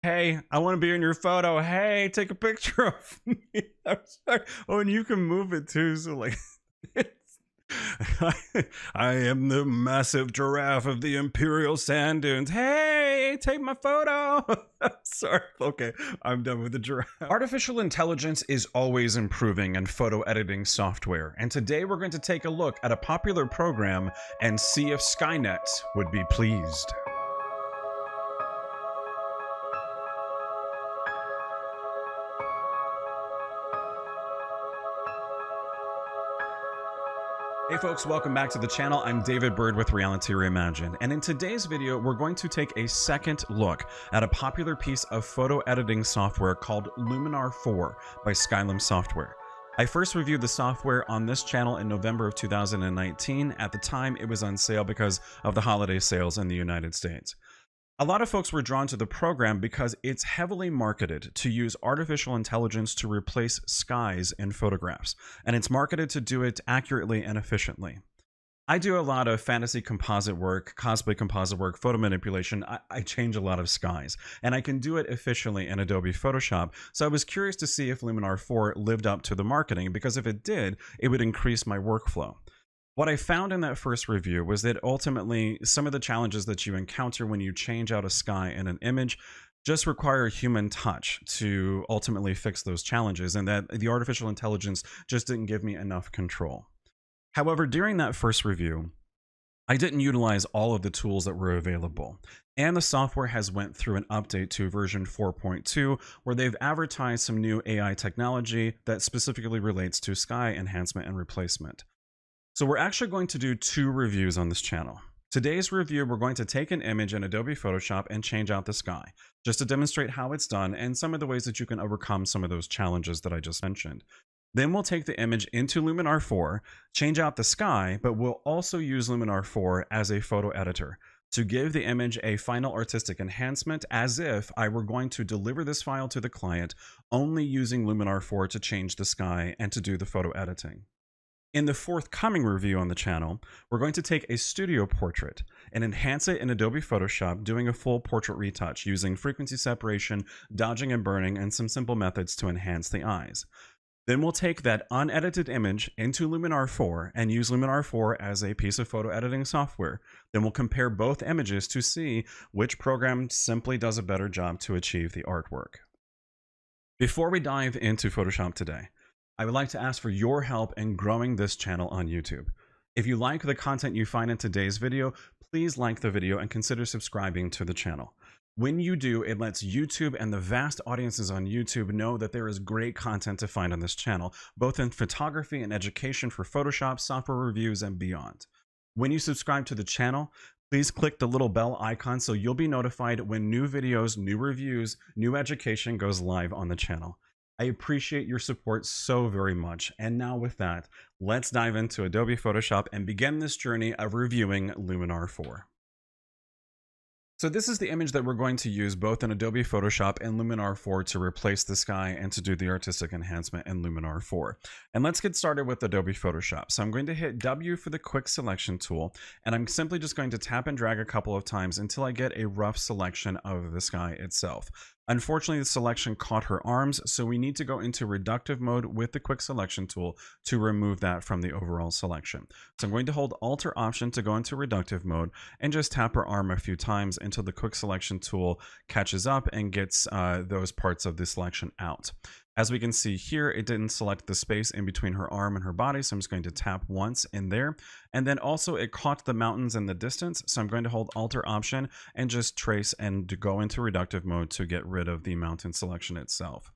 Hey, I want to be in your photo. Hey, take a picture of me. I'm sorry. Oh, and you can move it too. So like, it's, I am the massive giraffe of the imperial sand dunes. Hey, take my photo. Sorry. Okay, I'm done with the giraffe. Artificial intelligence is always improving in photo editing software. And today we're going to take a look at a popular program and see if Skynet would be pleased. Hey folks, welcome back to the channel. I'm David Bird with Reality Reimagined, and in today's video, we're going to take a second look at a popular piece of photo editing software called Luminar 4 by Skylum Software. I first reviewed the software on this channel in November of 2019. At the time, it was on sale because of the holiday sales in the United States. A lot of folks were drawn to the program because it's heavily marketed to use artificial intelligence to replace skies in photographs, and it's marketed to do it accurately and efficiently. I do a lot of fantasy composite work, cosplay composite work, photo manipulation. I change a lot of skies, and I can do it efficiently in Adobe Photoshop, so I was curious to see if Luminar 4 lived up to the marketing, because if it did, it would increase my workflow. What I found in that first review was that ultimately some of the challenges that you encounter when you change out a sky in an image just require human touch to ultimately fix those challenges, and that the artificial intelligence just didn't give me enough control. However, during that first review, I didn't utilize all of the tools that were available, and the software has went through an update to version 4.2 where they've advertised some new AI technology that specifically relates to sky enhancement and replacement. So we're actually going to do two reviews on this channel. Today's review, we're going to take an image in Adobe Photoshop and change out the sky, just to demonstrate how it's done and some of the ways that you can overcome some of those challenges that I just mentioned. Then we'll take the image into Luminar 4, change out the sky, but we'll also use Luminar 4 as a photo editor to give the image a final artistic enhancement, as if I were going to deliver this file to the client only using Luminar 4 to change the sky and to do the photo editing. In the forthcoming review on the channel, we're going to take a studio portrait and enhance it in Adobe Photoshop, doing a full portrait retouch using frequency separation, dodging and burning, and some simple methods to enhance the eyes. Then we'll take that unedited image into Luminar 4 and use Luminar 4 as a piece of photo editing software. Then we'll compare both images to see which program simply does a better job to achieve the artwork. Before we dive into Photoshop today, I would like to ask for your help in growing this channel on YouTube. If you like the content you find in today's video, please like the video and consider subscribing to the channel. When you do, it lets YouTube and the vast audiences on YouTube know that there is great content to find on this channel, both in photography and education for Photoshop, software reviews, and beyond. When you subscribe to the channel, please click the little bell icon so you'll be notified when new videos, new reviews, new education goes live on the channel. I appreciate your support so very much. And now with that, let's dive into Adobe Photoshop and begin this journey of reviewing Luminar 4. So this is the image that we're going to use both in Adobe Photoshop and Luminar 4 to replace the sky and to do the artistic enhancement in Luminar 4. And let's get started with Adobe Photoshop. So I'm going to hit W for the quick selection tool, and I'm simply just going to tap and drag a couple of times until I get a rough selection of the sky itself. Unfortunately, the selection caught her arms, so we need to go into reductive mode with the quick selection tool to remove that from the overall selection. So I'm going to hold Alt or Option to go into reductive mode and just tap her arm a few times until the quick selection tool catches up and gets those parts of the selection out. As we can see here, it didn't select the space in between her arm and her body, so I'm just going to tap once in there. And then also it caught the mountains in the distance, so I'm going to hold Alt or Option and just trace and go into reductive mode to get rid of the mountain selection itself.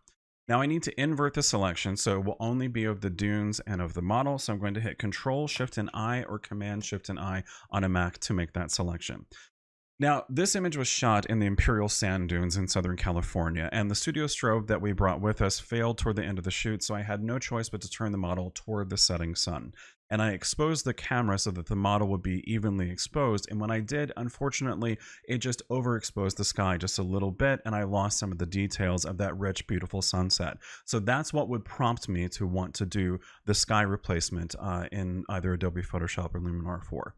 Now I need to invert the selection, so it will only be of the dunes and of the model, so I'm going to hit Control Shift and I or Command Shift and I on a Mac to make that selection. Now, this image was shot in the Imperial Sand Dunes in Southern California, and the studio strobe that we brought with us failed toward the end of the shoot, so I had no choice but to turn the model toward the setting sun. And I exposed the camera so that the model would be evenly exposed, and when I did, unfortunately, it just overexposed the sky just a little bit, and I lost some of the details of that rich, beautiful sunset. So that's what would prompt me to want to do the sky replacement in either Adobe Photoshop or Luminar 4.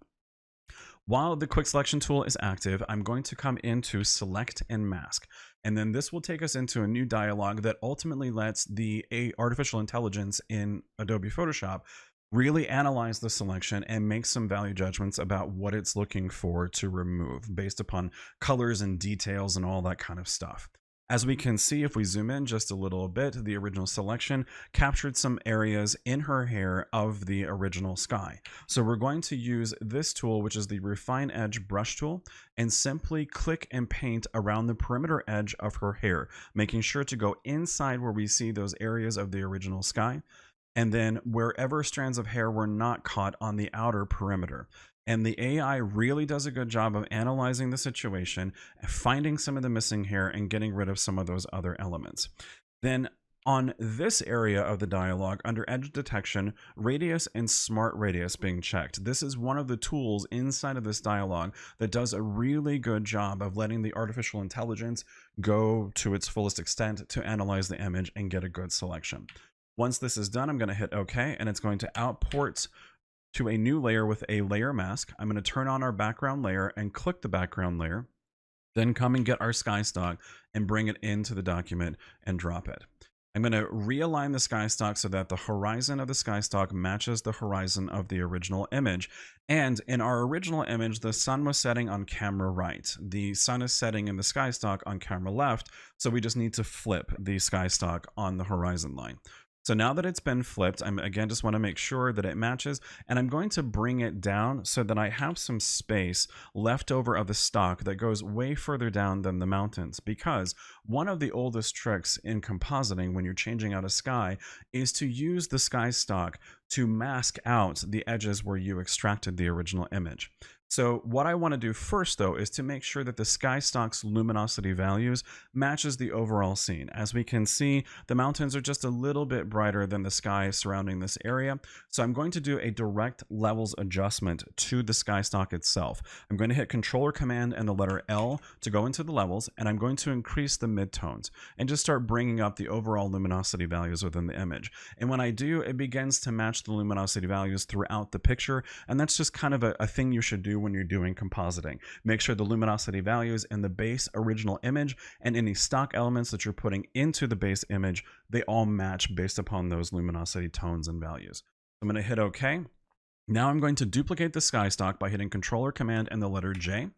While the quick selection tool is active, I'm going to come into select and mask. And then this will take us into a new dialog that ultimately lets the artificial intelligence in Adobe Photoshop really analyze the selection and make some value judgments about what it's looking for to remove based upon colors and details and all that kind of stuff. As we can see, if we zoom in just a little bit, the original selection captured some areas in her hair of the original sky. So we're going to use this tool, which is the Refine Edge brush tool, and simply click and paint around the perimeter edge of her hair, making sure to go inside where we see those areas of the original sky, and then wherever strands of hair were not caught on the outer perimeter. And the AI really does a good job of analyzing the situation, finding some of the missing hair, and getting rid of some of those other elements. Then on this area of the dialog, under edge detection, radius and smart radius being checked. This is one of the tools inside of this dialog that does a really good job of letting the artificial intelligence go to its fullest extent to analyze the image and get a good selection. Once this is done, I'm going to hit OK, and it's going to output to a new layer with a layer mask. I'm going to turn on our background layer and click the background layer, then come and get our sky stock and bring it into the document and drop it. I'm going to realign the sky stock so that the horizon of the sky stock matches the horizon of the original image. And in our original image, the sun was setting on camera right. The sun is setting in the sky stock on camera left. So we just need to flip the sky stock on the horizon line. So now that it's been flipped, I'm again just want to make sure that it matches, and I'm going to bring it down so that I have some space left over of the stock that goes way further down than the mountains, because one of the oldest tricks in compositing when you're changing out a sky is to use the sky stock to mask out the edges where you extracted the original image. So what I want to do first, though, is to make sure that the sky stock's luminosity values matches the overall scene. As we can see, the mountains are just a little bit brighter than the sky surrounding this area. So I'm going to do a direct levels adjustment to the sky stock itself. I'm going to hit Control or Command and the letter L to go into the levels, and I'm going to increase the midtones and just start bringing up the overall luminosity values within the image. And when I do, it begins to match the luminosity values throughout the picture, and that's just kind of a thing you should do when you're doing compositing. Make sure the luminosity values in the base original image and any stock elements that you're putting into the base image, they all match based upon those luminosity tones and values. I'm going to hit OK. Now I'm going to duplicate the sky stock by hitting Control or Command and the letter J,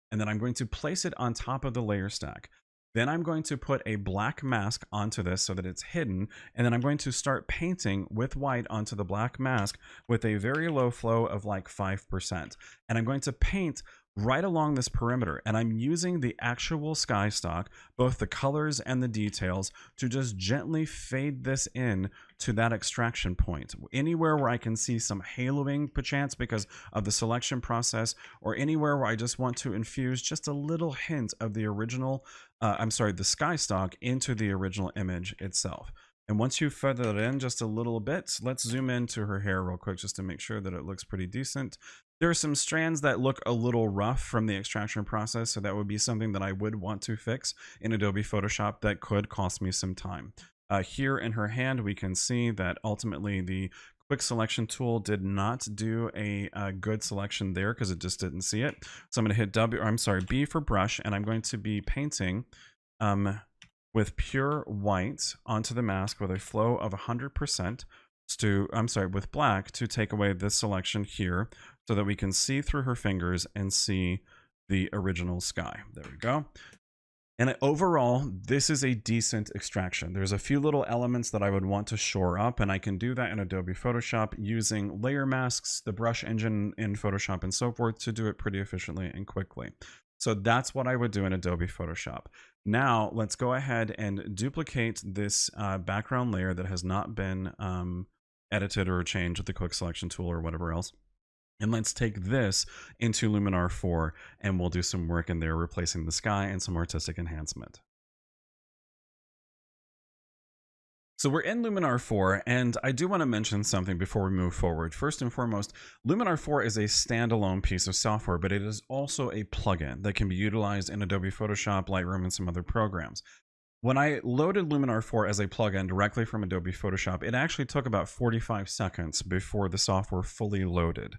and then I'm going to place it on top of the layer stack. Then I'm going to put a black mask onto this so that it's hidden, and then I'm going to start painting with white onto the black mask with a very low flow of like 5%. And I'm going to paint right along this perimeter, and I'm using the actual sky stock, both the colors and the details, to just gently fade this in to that extraction point. Anywhere where I can see some haloing perchance because of the selection process, or anywhere where I just want to infuse just a little hint of the original, the sky stock into the original image itself. And once you've feathered it in just a little bit, let's zoom into her hair real quick just to make sure that it looks pretty decent. There are some strands that look a little rough from the extraction process, so that would be something that I would want to fix in Adobe Photoshop that could cost me some time. Here in her hand, we can see that ultimately the quick selection tool did not do a good selection there because it just didn't see it. So I'm going to hit B for brush, and I'm going to be painting with pure white onto the mask with a flow of 100% with black to take away this selection here so that we can see through her fingers and see the original sky. There we go. And overall, this is a decent extraction. There's a few little elements that I would want to shore up, and I can do that in Adobe Photoshop using layer masks, the brush engine in Photoshop, and so forth to do it pretty efficiently and quickly. So that's what I would do in Adobe Photoshop. Now let's go ahead and duplicate this background layer that has not been edited or changed with the quick selection tool or whatever else. And let's take this into Luminar 4 and we'll do some work in there replacing the sky and some artistic enhancement. So we're in Luminar 4, and I do want to mention something before we move forward. First and foremost, Luminar 4 is a standalone piece of software, but it is also a plugin that can be utilized in Adobe Photoshop, Lightroom, and some other programs. When I loaded Luminar 4 as a plugin directly from Adobe Photoshop, it actually took about 45 seconds before the software fully loaded.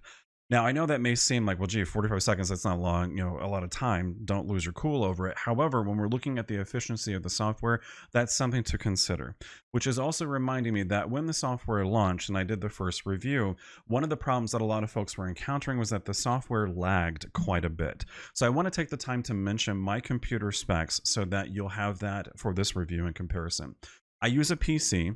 Now, I know that may seem like, well, gee, 45 seconds, that's not long, a lot of time. Don't lose your cool over it. However, when we're looking at the efficiency of the software, that's something to consider, which is also reminding me that when the software launched and I did the first review, one of the problems that a lot of folks were encountering was that the software lagged quite a bit. So I want to take the time to mention my computer specs so that you'll have that for this review in comparison. I use a PC.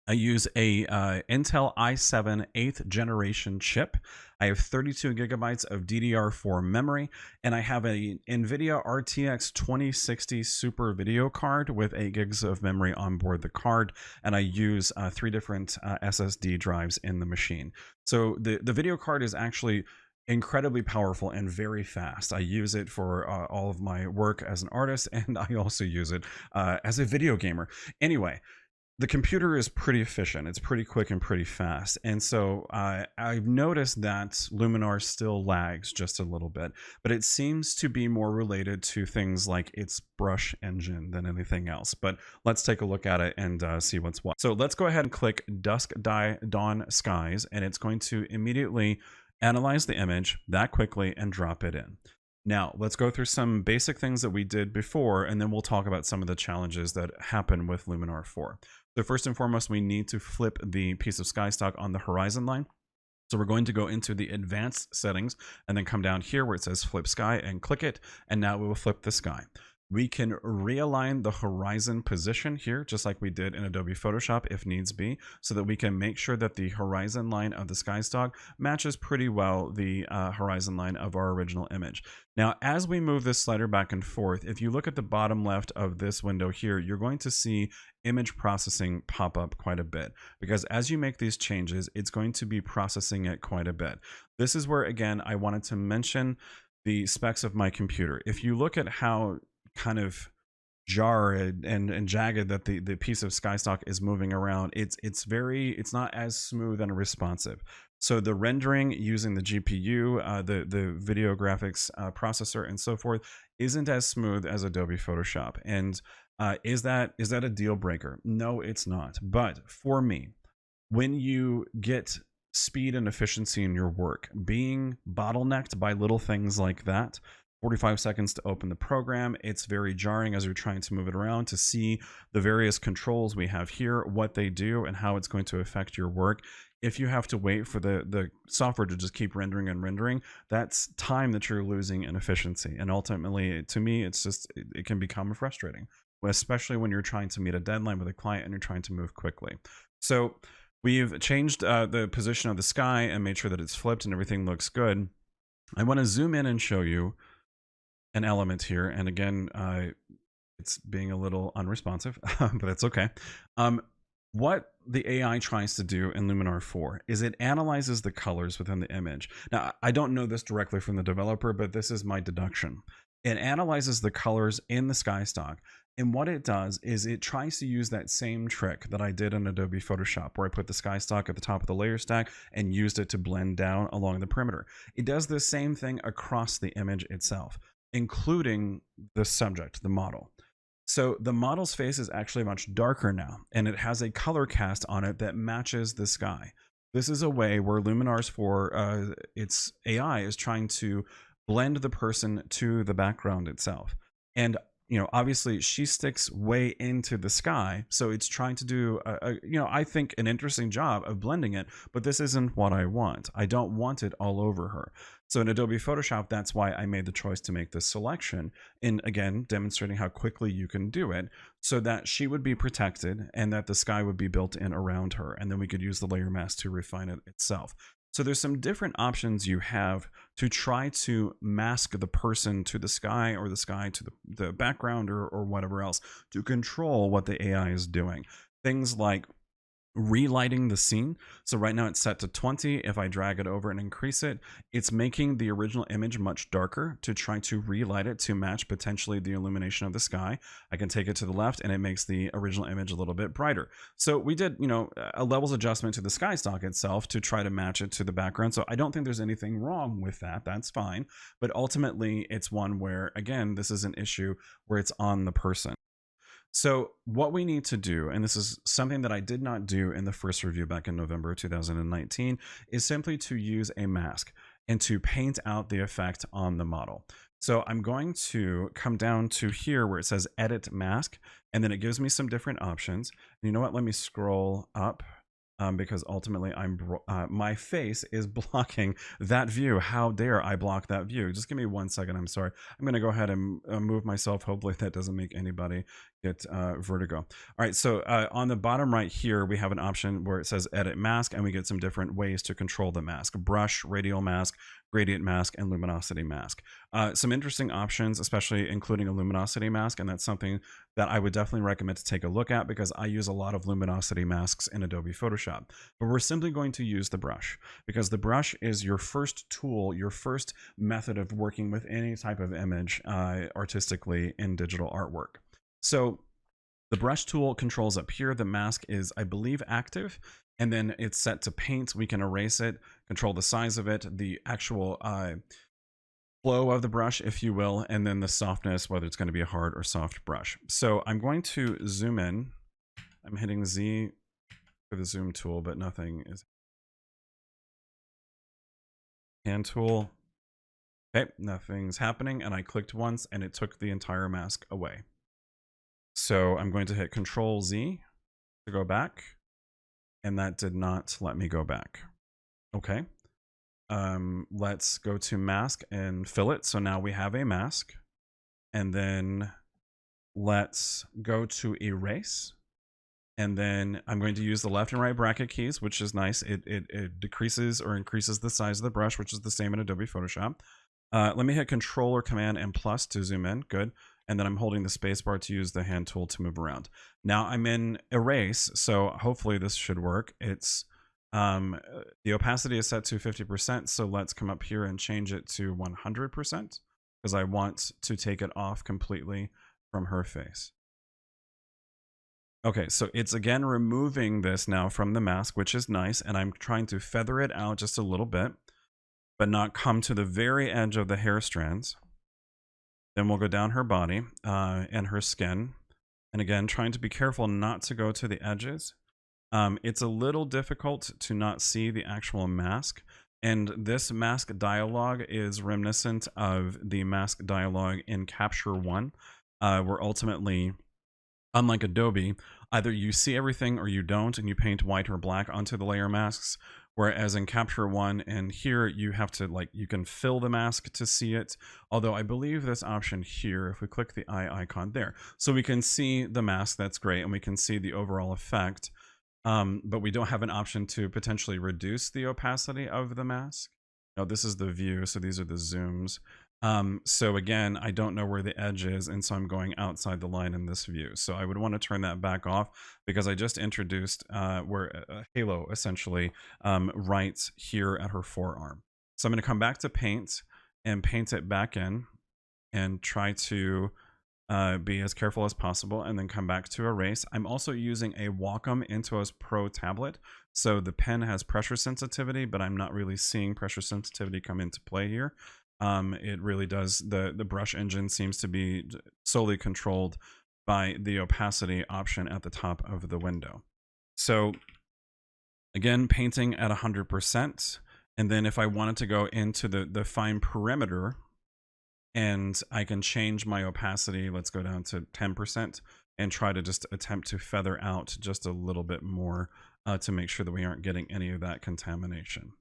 I use a Intel i7 8th generation chip. I have 32 gigabytes of DDR4 memory, and I have a NVIDIA RTX 2060 Super video card with 8 gigs of memory on board the card, and I use 3 different SSD drives in the machine. So the video card is actually incredibly powerful and very fast. I use it for all of my work as an artist, and I also use it as a video gamer. Anyway, the computer is pretty efficient. It's pretty quick and pretty fast. And so I've noticed that Luminar still lags just a little bit, but it seems to be more related to things like its brush engine than anything else. But let's take a look at it and see what's what. So let's go ahead and click Dusk Dawn Skies, and it's going to immediately analyze the image that quickly and drop it in. Now, let's go through some basic things that we did before, and then we'll talk about some of the challenges that happen with Luminar 4. So first and foremost, we need to flip the piece of sky stock on the horizon line. So we're going to go into the advanced settings and then come down here where it says flip sky and click it. And now we will flip the sky. We can realign the horizon position here, just like we did in Adobe Photoshop if needs be, so that we can make sure that the horizon line of the sky stock matches pretty well the horizon line of our original image. Now, as we move this slider back and forth, if you look at the bottom left of this window here, you're going to see image processing pop up quite a bit, because as you make these changes, it's going to be processing it quite a bit. This is where, again, I wanted to mention the specs of my computer. If you look at how kind of jarred and jagged that the piece of sky stock is moving around, it's not as smooth and responsive. So the rendering using the GPU, the video graphics processor and so forth isn't as smooth as Adobe Photoshop. And is that a deal breaker? No, it's not. But for me, when you get speed and efficiency in your work, being bottlenecked by little things like that, 45 seconds to open the program, it's very jarring as you're trying to move it around to see the various controls we have here, what they do, and how it's going to affect your work. If you have to wait for the software to just keep rendering and rendering, that's time that you're losing in efficiency. And ultimately, to me, it can become frustrating, especially when you're trying to meet a deadline with a client and you're trying to move quickly. So we've changed the position of the sky and made sure that it's flipped and everything looks good. I want to zoom in and show you an element here, and again, it's being a little unresponsive, but that's okay. What the AI tries to do in Luminar 4 is it analyzes the colors within the image. Now, I don't know this directly from the developer, but this is my deduction. It analyzes the colors in the sky stock, and what it does is it tries to use that same trick that I did in Adobe Photoshop, where I put the sky stock at the top of the layer stack and used it to blend down along the perimeter. It does the same thing across the image itself, including the subject, the model. So the model's face is actually much darker now, and it has a color cast on it that matches the sky. This is a way where Luminar's for its AI is trying to blend the person to the background itself. And obviously she sticks way into the sky, so it's trying to do I think an interesting job of blending it, but this isn't what I want. I don't want it all over her. So in Adobe Photoshop, that's why I made the choice to make this selection, in again demonstrating how quickly you can do it, so that she would be protected and that the sky would be built in around her, and then we could use the layer mask to refine it itself. So there's some different options you have to try to mask the person to the sky, or the sky to the background, or whatever else, to control what the AI is doing. Things like relighting the scene. So right now it's set to 20. If I drag it over and increase it, it's making the original image much darker to try to relight it to match potentially the illumination of the sky. I can take it to the left and it makes the original image a little bit brighter. So we did, a levels adjustment to the sky stock itself to try to match it to the background. So I don't think there's anything wrong with that. That's fine. But ultimately it's one where, again, this is an issue where it's on the person. So what we need to do, and this is something that I did not do in the first review back in November 2019, is simply to use a mask. and to paint out the effect on the model. So I'm going to come down to here where it says edit mask, and then it gives me some different options. And you know what? Let me scroll up. Because ultimately my face is blocking that view. How dare I block that view? Just give me 1 second. I'm sorry. I'm going to go ahead and move myself. Hopefully that doesn't make anybody get vertigo. All right. So on the bottom right here, we have an option where it says edit mask, and we get some different ways to control the mask: brush, radial mask, gradient mask, and luminosity mask. Some interesting options, especially including a luminosity mask. And that's something that I would definitely recommend to take a look at, because I use a lot of luminosity masks in Adobe Photoshop. But we're simply going to use the brush, because the brush is your first tool, your first method of working with any type of image artistically in digital artwork. So the brush tool controls up here. The mask is, I believe, active, and then it's set to paint. We can erase it, control the size of it, the actual flow of the brush, if you will, and then the softness, whether it's going to be a hard or soft brush. So I'm going to zoom in. I'm hitting Z for the zoom tool, but nothing is. Hand tool. Okay, nothing's happening, and I clicked once and it took the entire mask away. So I'm going to hit Control Z to go back, and that did not let me go back. Okay. Let's go to mask and fill it. So now we have a mask, and then let's go to erase. And then I'm going to use the left and right bracket keys, which is nice. It decreases or increases the size of the brush, which is the same in Adobe Photoshop. Let me hit Control or Command and plus to zoom in. Good. And then I'm holding the space bar to use the hand tool to move around. Now I'm in erase, so hopefully this should work. It's the opacity is set to 50%, so let's come up here and change it to 100%, because I want to take it off completely from her face. Okay, so it's again removing this now from the mask, which is nice, and I'm trying to feather it out just a little bit, but not come to the very edge of the hair strands. Then we'll go down her body and her skin, and again, trying to be careful not to go to the edges. It's a little difficult to not see the actual mask, and this mask dialog is reminiscent of the mask dialog in Capture One, where ultimately, unlike Adobe, either you see everything or you don't, and you paint white or black onto the layer masks. Whereas in Capture One and here, you have to, you can fill the mask to see it. Although I believe this option here, if we click the eye icon there, so we can see the mask, that's great, and we can see the overall effect. But we don't have an option to potentially reduce the opacity of the mask. No, this is the view, so these are the zooms. So again, I don't know where the edge is, and so I'm going outside the line in this view. So I would want to turn that back off, because I just introduced where a halo essentially right here at her forearm. So I'm going to come back to paint and paint it back in and try to be as careful as possible, and then come back to erase. I'm also using a Wacom Intuos Pro tablet, so the pen has pressure sensitivity, but I'm not really seeing pressure sensitivity come into play here. It really does, the brush engine seems to be solely controlled by the opacity option at the top of the window. So again, painting at 100%, and then if I wanted to go into the fine perimeter, and I can change my opacity, let's go down to 10%, and try to just attempt to feather out just a little bit more to make sure that we aren't getting any of that contamination.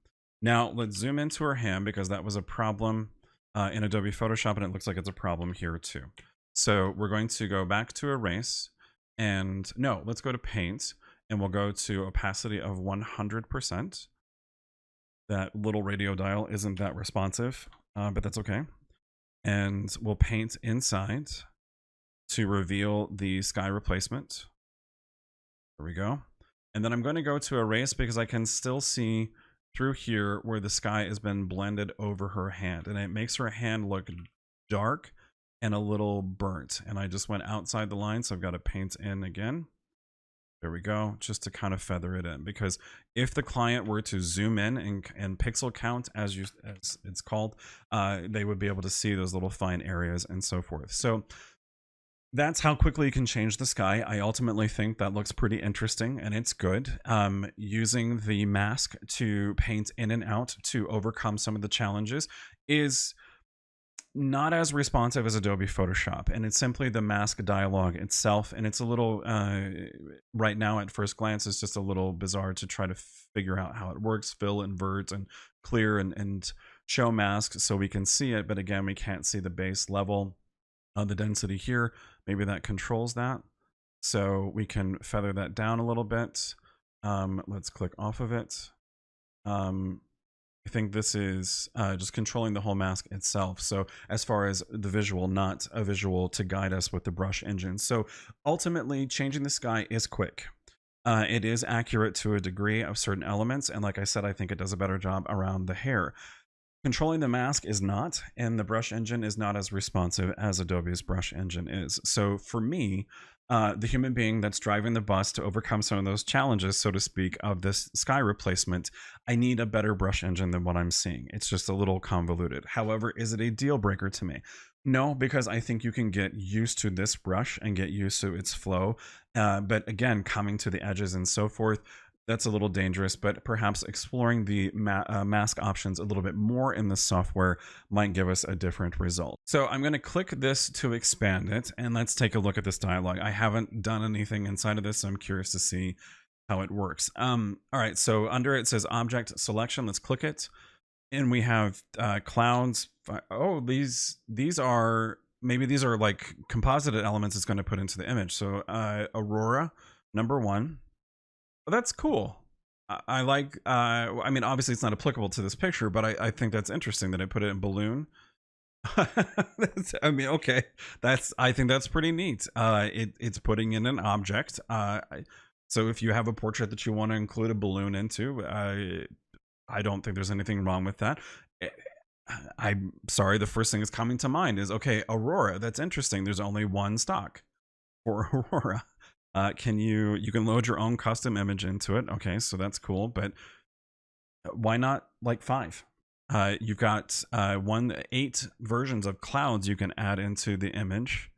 Now let's zoom into her hand, because that was a problem in Adobe Photoshop, and it looks like it's a problem here too. So we're going to go back to erase, and no, let's go to paint, and we'll go to opacity of 100%. That little radio dial isn't that responsive, but that's okay. And we'll paint inside to reveal the sky replacement. There we go. And then I'm going to go to erase, because I can still see through here where the sky has been blended over her hand, and it makes her hand look dark and a little burnt. And I just went outside the line, so I've got to paint in again. There we go, just to kind of feather it in, because if the client were to zoom in and pixel count, as it's called, they would be able to see those little fine areas and so forth. So That's how quickly you can change the sky. I ultimately think that looks pretty interesting and it's good. Using the mask to paint in and out to overcome some of the challenges is not as responsive as Adobe Photoshop, and it's simply the mask dialogue itself, and it's a little right now at first glance it's just a little bizarre to try to figure out how it works. Fill, invert, and clear, and show masks so we can see it, but again we can't see the base level of the density here. Maybe that controls that, so we can feather that down a little bit. Let's click off of it. I think this is just controlling the whole mask itself. So as far as the visual, not a visual to guide us with the brush engine. So ultimately, changing the sky is quick. It is accurate to a degree of certain elements. And like I said, I think it does a better job around the hair. Controlling the mask is not, and the brush engine is not as responsive as Adobe's brush engine is. So for me, the human being that's driving the bus to overcome some of those challenges, so to speak, of this sky replacement, I need a better brush engine than what I'm seeing. It's just a little convoluted. However, is it a deal breaker to me? No, because I think you can get used to this brush and get used to its flow. But again, coming to the edges and so forth, that's a little dangerous, but perhaps exploring the mask options a little bit more in the software might give us a different result. So I'm going to click this to expand it, and let's take a look at this dialog. I haven't done anything inside of this, so I'm curious to see how it works. All right, so under it says object selection. Let's click it, and we have clouds. Oh, these are, maybe these are like composited elements it's going to put into the image. So Aurora, number 1. Well, that's cool. I like, I mean, obviously it's not applicable to this picture, but I think that's interesting that I put it in balloon. I mean, okay, I think that's pretty neat. It's putting in an object. So if you have a portrait that you want to include a balloon into, I don't think there's anything wrong with that. I'm sorry, the first thing that's coming to mind is, okay, Aurora, that's interesting. There's only one stock for Aurora. You can load your own custom image into it. Okay, so that's cool, but why not like 5? You've got 8 versions of clouds you can add into the image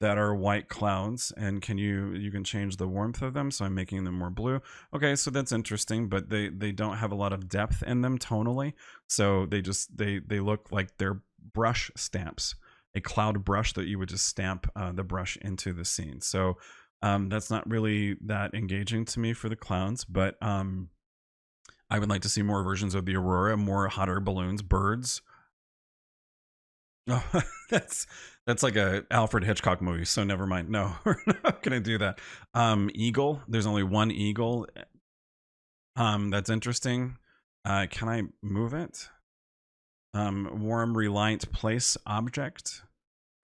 that are white clouds, and you can change the warmth of them, so I'm making them more blue. Okay, so that's interesting, but they don't have a lot of depth in them tonally, so they look like they're brush stamps, a cloud brush that you would just stamp the brush into the scene. So that's not really that engaging to me for the clouds, but I would like to see more versions of the Aurora, more hotter balloons, birds. Oh, that's like a Alfred Hitchcock movie, so never mind. No, we're not gonna do that. Eagle, there's only one eagle. That's interesting. Can I move it? Warm relight place object.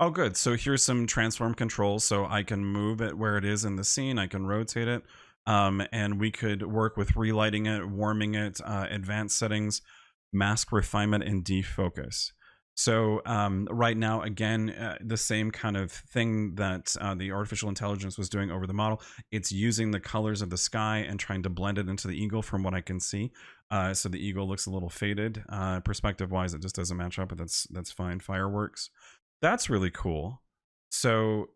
Oh, good. So here's some transform controls, so I can move it where it is in the scene. I can rotate it, and we could work with relighting it, warming it, advanced settings, mask refinement, and defocus. So right now, again, the same kind of thing that the artificial intelligence was doing over the model. It's using the colors of the sky and trying to blend it into the eagle from what I can see. So the eagle looks a little faded. Perspective-wise, it just doesn't match up, but that's fine. Fireworks. That's really cool. So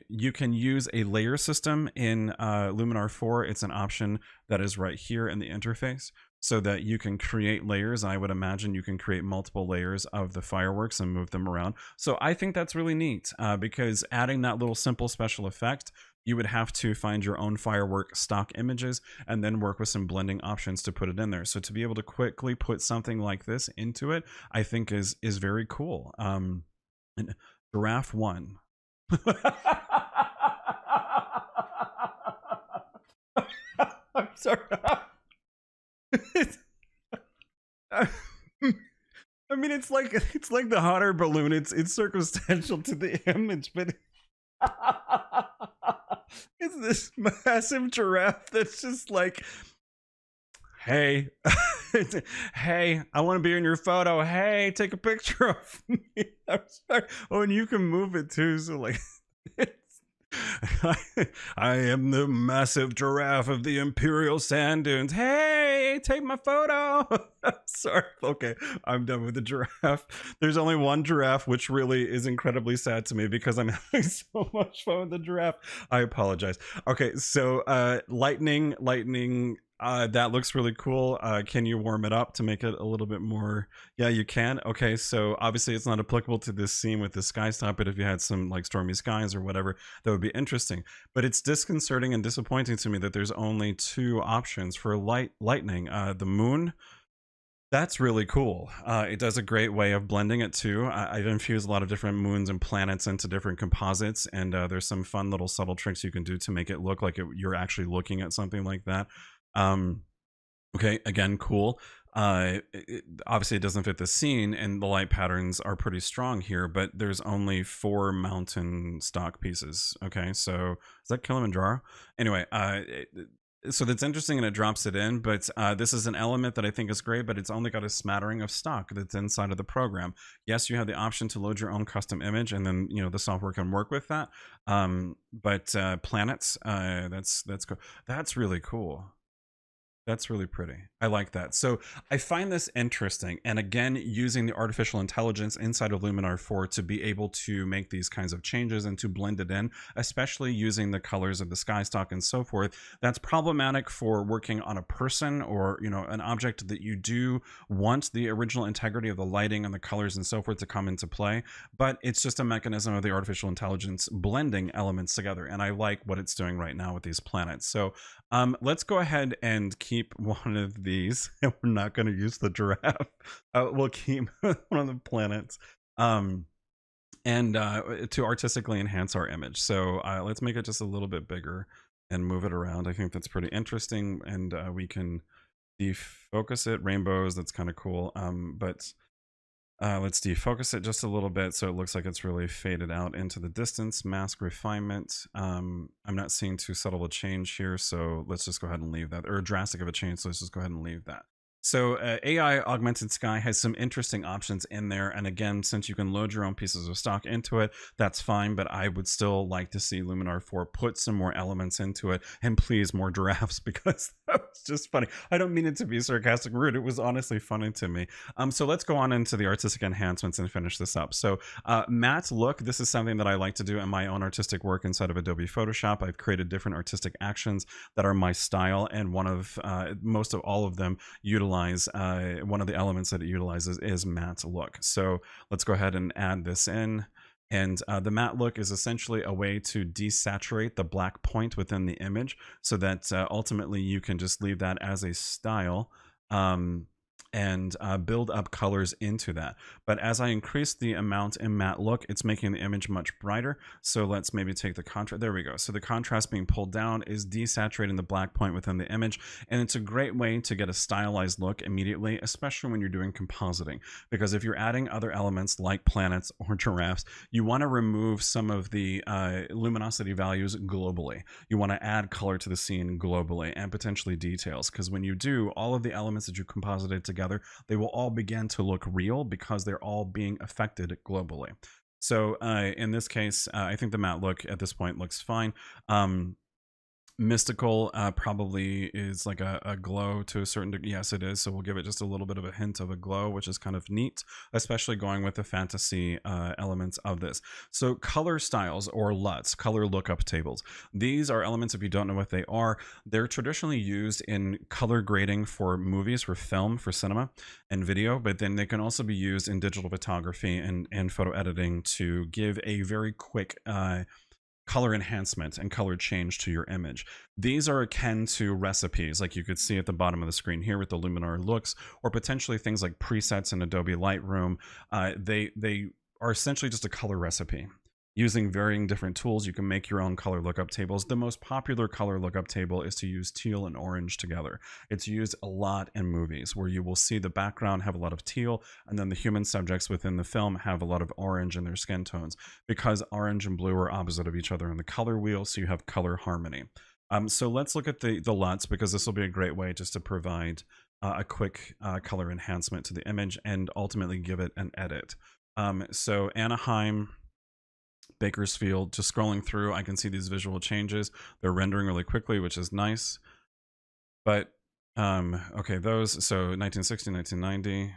you can use a layer system in Luminar 4. It's an option that is right here in the interface, so that you can create layers. I would imagine you can create multiple layers of the fireworks and move them around. So I think that's really neat, because adding that little simple special effect, you would have to find your own firework stock images and then work with some blending options to put it in there. So to be able to quickly put something like this into it, I think is very cool. And giraffe 1. I'm sorry. I mean, it's like the hotter balloon. It's circumstantial to the image, but it's this massive giraffe that's just like, hey, hey, I want to be in your photo. Hey, take a picture of me. I'm sorry. Oh, and you can move it too. So like, I am the massive giraffe of the imperial sand dunes. Hey, take my photo. Sorry. Okay, I'm done with the giraffe. There's only one giraffe, which really is incredibly sad to me because I'm having so much fun with the giraffe. I apologize. Okay, so lightning. That looks really cool. Can you warm it up to make it a little bit more? Yeah, you can. Okay, so obviously it's not applicable to this scene with the sky stop, but if you had some like stormy skies or whatever, that would be interesting. But it's disconcerting and disappointing to me that there's only two options for lightning. The moon. That's really cool. It does a great way of blending it too. I've infused a lot of different moons and planets into different composites, and there's some fun little subtle tricks you can do to make it look like you're actually looking at something like that. Um, okay, again, cool. Obviously, it doesn't fit the scene, and the light patterns are pretty strong here, but there's only 4 mountain stock pieces. Okay, so is that Kilimanjaro? Anyway, so that's interesting and it drops it in, but this is an element that I think is great, but it's only got a smattering of stock that's inside of the program. Yes, you have the option to load your own custom image, and then the software can work with that. But planets, that's cool. That's really cool. That's really pretty. I like that. So I find this interesting. And again, using the artificial intelligence inside of Luminar 4 to be able to make these kinds of changes and to blend it in, especially using the colors of the sky stock and so forth, that's problematic for working on a person or, an object that you do want the original integrity of the lighting and the colors and so forth to come into play. But it's just a mechanism of the artificial intelligence blending elements together. And I like what it's doing right now with these planets. So let's go ahead and keep one of these, and we're not going to use the giraffe. We'll keep one of the planets, and to artistically enhance our image. So let's make it just a little bit bigger and move it around. I think that's pretty interesting, and we can defocus it. Rainbows, that's kind of cool. But let's defocus it just a little bit so it looks like it's really faded out into the distance. Mask refinement. I'm not seeing too subtle a change here, so let's just go ahead and leave that. Or drastic of a change, so let's just go ahead and leave that. So AI Augmented Sky has some interesting options in there. And again, since you can load your own pieces of stock into it, that's fine. But I would still like to see Luminar 4 put some more elements into it. And please, more giraffes, because that was just funny. I don't mean it to be sarcastic and rude. It was honestly funny to me. So let's go on into the artistic enhancements and finish this up. So matte look, this is something that I like to do in my own artistic work inside of Adobe Photoshop. I've created different artistic actions that are my style. And one of most of all of them utilize one of the elements that it utilizes is matte look. So let's go ahead and add this in. And the matte look is essentially a way to desaturate the black point within the image so that ultimately you can just leave that as a style. And build up colors into that. But as I increase the amount in matte look, it's making the image much brighter. So let's maybe take the contrast. There we go. So the contrast being pulled down is desaturating the black point within the image. And it's a great way to get a stylized look immediately, especially when you're doing compositing. Because if you're adding other elements like planets or giraffes, you want to remove some of the luminosity values globally. You want to add color to the scene globally and potentially details. Because when you do, all of the elements that you composited together, they will all begin to look real because they're all being affected globally. So in this case, I think the matte look at this point looks fine. Mystical probably is like a glow to a certain degree. Yes, it is. So we'll give it just a little bit of a hint of a glow, which is kind of neat, especially going with the fantasy elements of this. So color styles or LUTs, color lookup tables. These are elements, if you don't know what they are, they're traditionally used in color grading for movies, for film, for cinema and video, but then they can also be used in digital photography and photo editing to give a very quick color enhancement and color change to your image. These are akin to recipes, like you could see at the bottom of the screen here with the Luminar looks, or potentially things like presets in Adobe Lightroom. They are essentially just a color recipe. Using varying different tools, you can make your own color lookup tables. The most popular color lookup table is to use teal and orange together. It's used a lot in movies where you will see the background have a lot of teal and then the human subjects within the film have a lot of orange in their skin tones because orange and blue are opposite of each other in the color wheel, so you have color harmony. So let's look at the LUTs because this will be a great way just to provide a quick color enhancement to the image and ultimately give it an edit. So Anaheim, Bakersfield. Just scrolling through, I can see these visual changes. They're rendering really quickly, which is nice. But okay, those, so 1960, 1990.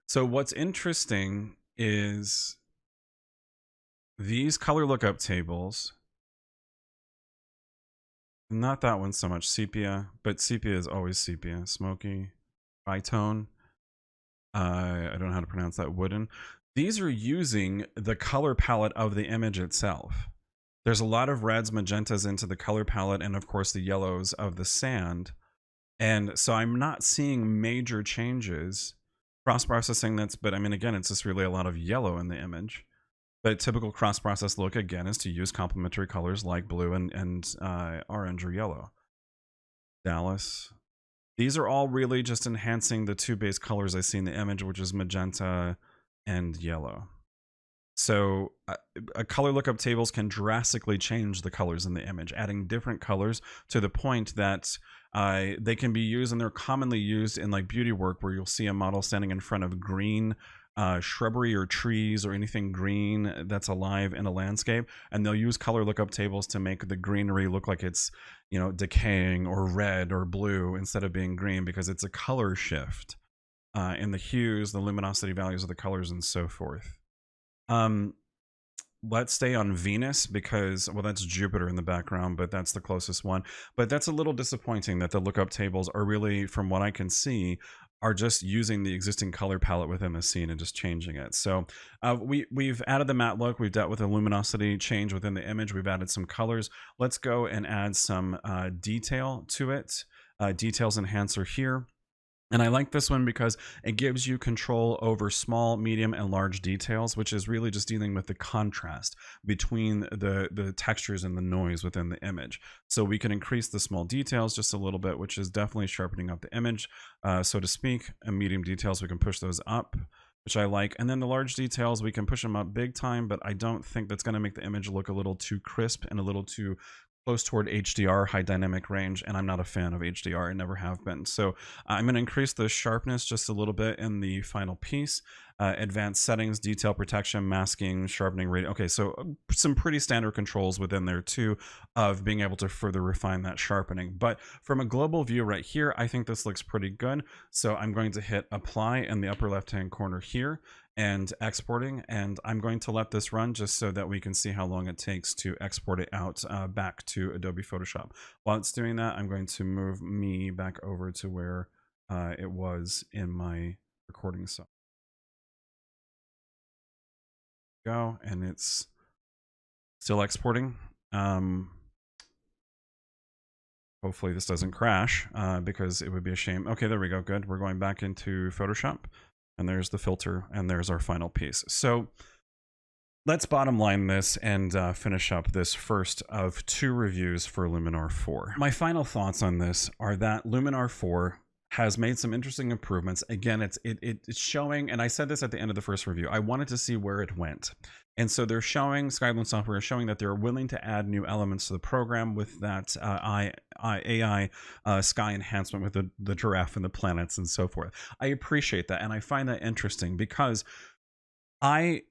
So what's interesting is these color lookup tables. Not that one so much, sepia, but sepia is always sepia. Smoky, tritone. I don't know how to pronounce that. Wooden. These are using the color palette of the image itself. There's a lot of reds, magentas into the color palette, and of course the yellows of the sand. And so I'm not seeing major changes. Cross-processing, but I mean, again, it's just really a lot of yellow in the image. But typical cross-process look, again, is to use complementary colors like blue and orange or yellow. Dallas. These are all really just enhancing the two base colors I see in the image, which is magenta and yellow. So color lookup tables can drastically change the colors in the image, adding different colors to the point that they can be used, and they're commonly used in like beauty work, where you'll see a model standing in front of green shrubbery or trees or anything green that's alive in a landscape, and they'll use color lookup tables to make the greenery look like it's, you know, decaying or red or blue instead of being green, because it's a color shift in the hues, the luminosity values of the colors, and so forth. Let's stay on Venus because, well, that's Jupiter in the background, but that's the closest one. But that's a little disappointing that the lookup tables are really, from what I can see, are just using the existing color palette within the scene and just changing it. So we've added the matte look. We've dealt with a luminosity change within the image. We've added some colors. Let's go and add some detail to it. Details enhancer here. And I like this one because it gives you control over small, medium, and large details, which is really just dealing with the contrast between the textures and the noise within the image. So we can increase the small details just a little bit, which is definitely sharpening up the image, so to speak. And medium details, we can push those up, which I like. And then the large details, we can push them up big time, but I don't think that's going to make the image look a little too crisp and a little too close toward HDR, high dynamic range, and I'm not a fan of HDR. I never have been. So I'm going to increase the sharpness just a little bit in the final piece. Advanced settings, detail protection, masking, sharpening rate. Okay, so some pretty standard controls within there too of being able to further refine that sharpening. But from a global view right here, I think this looks pretty good. So I'm going to hit apply in the upper left-hand corner here and exporting, and I'm going to let this run just so that we can see how long it takes to export it out back to Adobe Photoshop. While it's doing that, I'm going to move me back over to where it was in my recording software. Go, and it's still exporting. Hopefully this doesn't crash because it would be a shame. Okay, there we go. Good. We're going back into Photoshop, and there's the filter, and there's our final piece. So let's bottom line this and finish up this first of 2 reviews for Luminar 4. My final thoughts on this are that Luminar 4 has made some interesting improvements. Again, it's showing, and I said this at the end of the first review, I wanted to see where it went. And so they're showing, Skylum Software is showing that they're willing to add new elements to the program with that AI sky enhancement with the giraffe and the planets and so forth. I appreciate that, and I find that interesting because I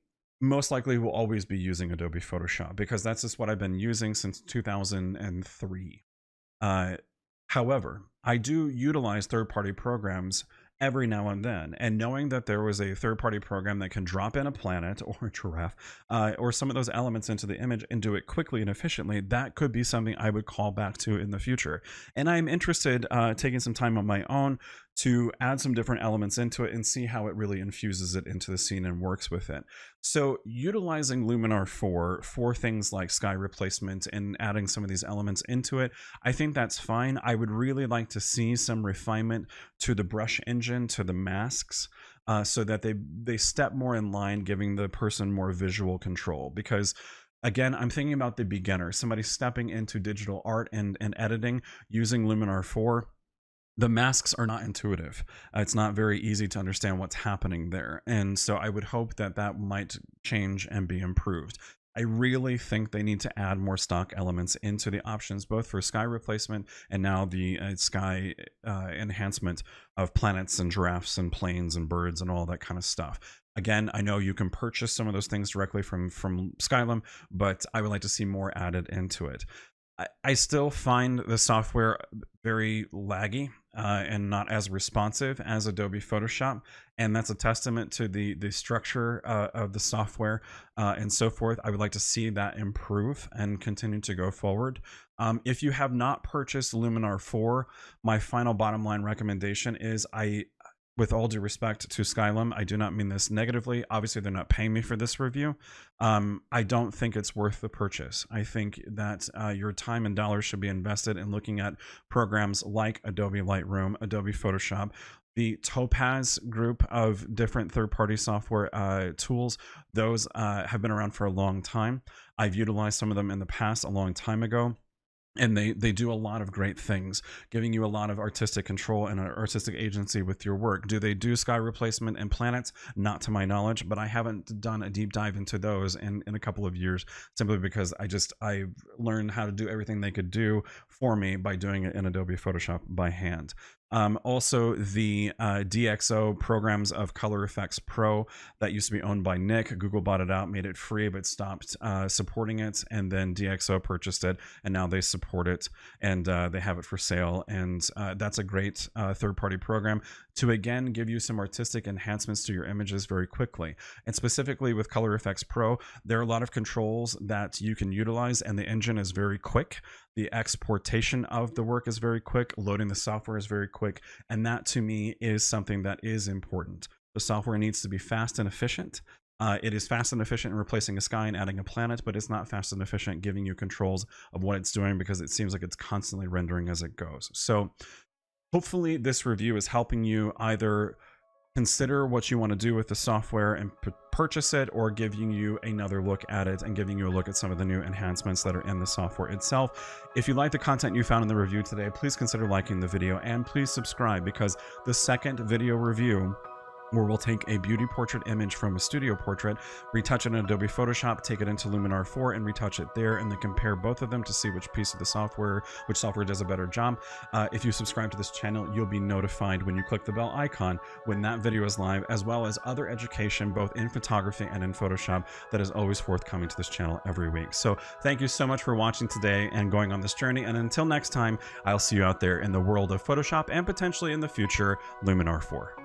most likely will always be using Adobe Photoshop because that's just what I've been using since 2003. However, I do utilize third-party programs every now and then, and knowing that there was a third-party program that can drop in a planet or a giraffe or some of those elements into the image and do it quickly and efficiently, that could be something I would call back to in the future. And I'm interested taking some time on my own to add some different elements into it and see how it really infuses it into the scene and works with it. So utilizing Luminar 4 for things like sky replacement and adding some of these elements into it, I think that's fine. I would really like to see some refinement to the brush engine, to the masks, so that they step more in line, giving the person more visual control. Because again, I'm thinking about the beginner, somebody stepping into digital art and editing using Luminar 4. The masks are not intuitive. It's not very easy to understand what's happening there. And so I would hope that that might change and be improved. I really think they need to add more stock elements into the options, both for sky replacement and now the sky enhancement of planets and giraffes and planes and birds and all that kind of stuff. Again, I know you can purchase some of those things directly from Skylum, but I would like to see more added into it. I still find the software very laggy and not as responsive as Adobe Photoshop, and that's a testament to the structure of the software and so forth. I would like to see that improve and continue to go forward. If you have not purchased Luminar 4, my final bottom line recommendation is with all due respect to Skylum, I do not mean this negatively. Obviously, they're not paying me for this review. I don't think it's worth the purchase. I think that your time and dollars should be invested in looking at programs like Adobe Lightroom, Adobe Photoshop, the Topaz group of different third-party software tools. Those have been around for a long time. I've utilized some of them in the past a long time ago. And they do a lot of great things, giving you a lot of artistic control and an artistic agency with your work. Do they do sky replacement and planets? Not to my knowledge, but I haven't done a deep dive into those in a couple of years, simply because I learned how to do everything they could do for me by doing it in Adobe Photoshop by hand. Also, the DxO programs of Color Effects Pro that used to be owned by Nick. Google bought it out, made it free, but stopped supporting it. And then DxO purchased it, and now they support it, and they have it for sale. And that's a great third-party program to, again, give you some artistic enhancements to your images very quickly. And specifically with Color Effects Pro, there are a lot of controls that you can utilize, and the engine is very quick. The exportation of the work is very quick. Loading the software is very quick. And that, to me, is something that is important. The software needs to be fast and efficient. It is fast and efficient in replacing a sky and adding a planet, but it's not fast and efficient giving you controls of what it's doing, because it seems like it's constantly rendering as it goes. So hopefully this review is helping you either consider what you want to do with the software and purchase it, or giving you another look at it and giving you a look at some of the new enhancements that are in the software itself. If you like the content you found in the review today, please consider liking the video, and please subscribe, because the second video review, where we'll take a beauty portrait image from a studio portrait, retouch it in Adobe Photoshop, take it into Luminar 4 and retouch it there, and then compare both of them to see which piece of the software, which software does a better job. If you subscribe to this channel, you'll be notified when you click the bell icon when that video is live, as well as other education both in photography and in Photoshop that is always forthcoming to this channel every week. So thank you so much for watching today and going on this journey, and until next time, I'll see you out there in the world of Photoshop and potentially in the future, Luminar 4.